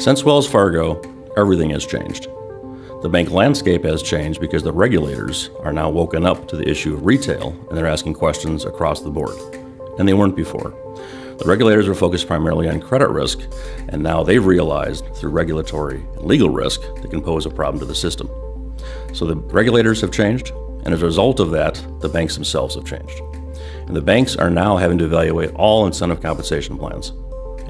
Since Wells Fargo, everything has changed. The bank landscape has changed because the regulators are now woken up to the issue of retail, and they're asking questions across the board, and they weren't before. The regulators were focused primarily on credit risk, and now they've realized through regulatory and legal risk that can pose a problem to the system. So the regulators have changed, and as a result of that, the banks themselves have changed. And the banks are now having to evaluate all incentive compensation plans.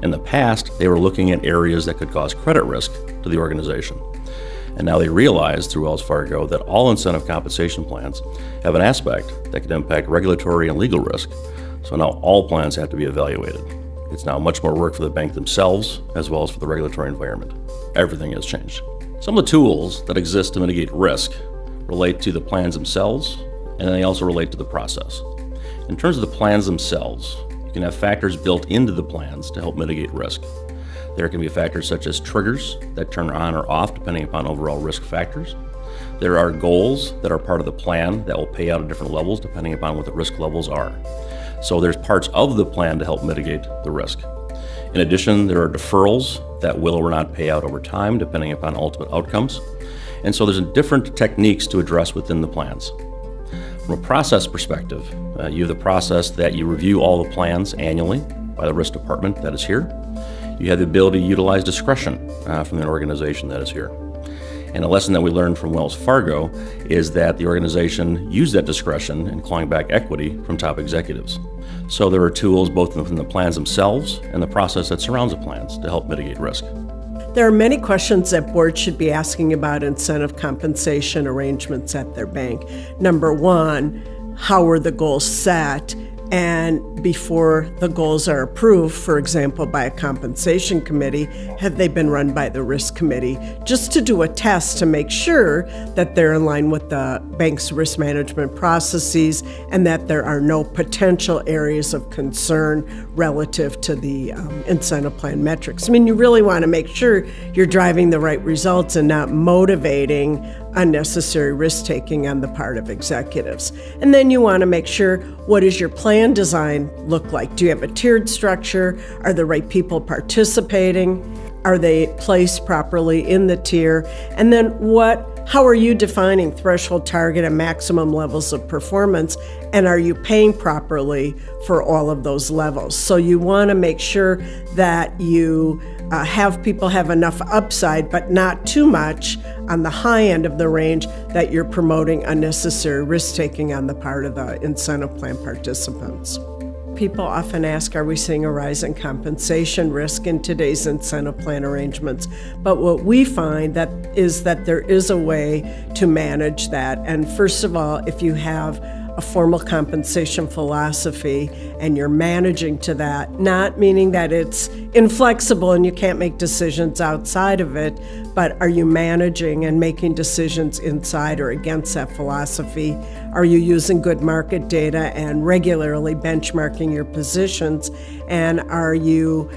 In the past, they were looking at areas that could cause credit risk to the organization. And now they realize through Wells Fargo that all incentive compensation plans have an aspect that can impact regulatory and legal risk. So now all plans have to be evaluated. It's now much more work for the bank themselves as well as for the regulatory environment. Everything has changed. Some of the tools that exist to mitigate risk relate to the plans themselves, and they also relate to the process. In terms of the plans themselves, you can have factors built into the plans to help mitigate risk. There can be factors such as triggers that turn on or off depending upon overall risk factors. There are goals that are part of the plan that will pay out at different levels depending upon what the risk levels are. So there's parts of the plan to help mitigate the risk. In addition, there are deferrals that will or not pay out over time depending upon ultimate outcomes. And so there's different techniques to address within the plans. From a process perspective, you have the process that you review all the plans annually by the risk department that is here. You have the ability to utilize discretion from the organization that is here. And a lesson that we learned from Wells Fargo is that the organization used that discretion in clawing back equity from top executives. So there are tools both within the plans themselves and the process that surrounds the plans to help mitigate risk. There are many questions that boards should be asking about incentive compensation arrangements at their bank. Number one, how are the goals set? And before the goals are approved, for example, by a compensation committee, have they been run by the risk committee? Just to do a test to make sure that they're in line with the bank's risk management processes and that there are no potential areas of concern relative to the incentive plan metrics. I mean, you really want to make sure you're driving the right results and not motivating unnecessary risk-taking on the part of executives. And then you want to make sure, what does your plan design look like? Do you have a tiered structure? Are the right people participating? Are they placed properly in the tier? And then how are you defining threshold, target, and maximum levels of performance? And are you paying properly for all of those levels? So you want to make sure that you have people have enough upside, but not too much on the high end of the range that you're promoting unnecessary risk-taking on the part of the incentive plan participants. People often ask, are we seeing a rise in compensation risk in today's incentive plan arrangements? But what we find is that there is a way to manage that. And first of all, if you have a formal compensation philosophy and you're managing to that, not meaning that it's inflexible and you can't make decisions outside of it, but are you managing and making decisions inside or against that philosophy? Are you using good market data and regularly benchmarking your positions? And are you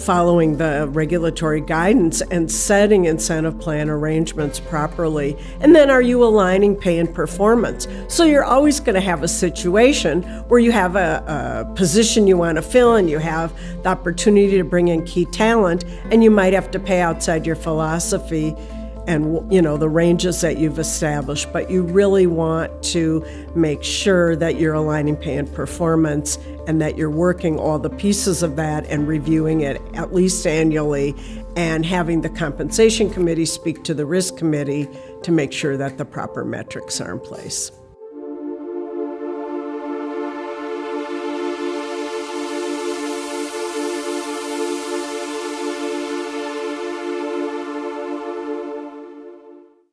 following the regulatory guidance and setting incentive plan arrangements properly? And then are you aligning pay and performance? So you're always going to have a situation where you have a position you want to fill and you have the opportunity to bring in key talent, and you might have to pay outside your philosophy and the ranges that you've established, but you really want to make sure that you're aligning pay and performance and that you're working all the pieces of that and reviewing it at least annually and having the compensation committee speak to the risk committee to make sure that the proper metrics are in place.